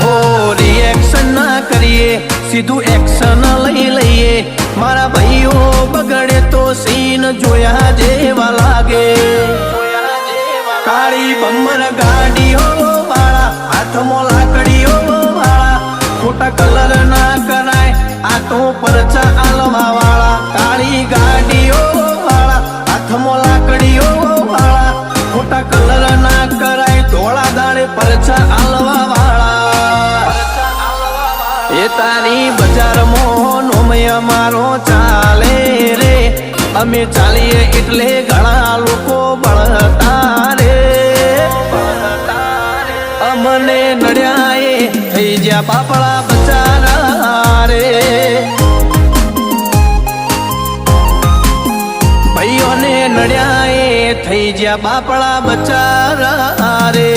હો રિએક્શન ના કરીએ, સીધું એક્શન લઈ લઈએ. મારા ભાઈઓ બગડે તો સીન જોયા જેવા લાગે. કાળી બમ્બર ગાડીઓ વાળા, હાથમાં લાકડીઓ વાળા, ખોટા કલર ના કરાય આ તો પરચા આલવા વાળા. કાળી ગાડીઓ વાળા, હાથમાં લાકડીઓ વાળા, ખોટા કલર ના કરાય ધોળા દાડે પરચા આલવા વાળા. એ તારી બજારમાં નોમય મારો ચાલે રે, અમે ચાલીએ એટલે ઘણા લોકો બળતા રે. અમને નડ્યા એ થઈ જ્યાં બાપડા બચારા રે. ભાઈઓને નડ્યા એ થઈ જ્યાં બાપડા બચારા રે.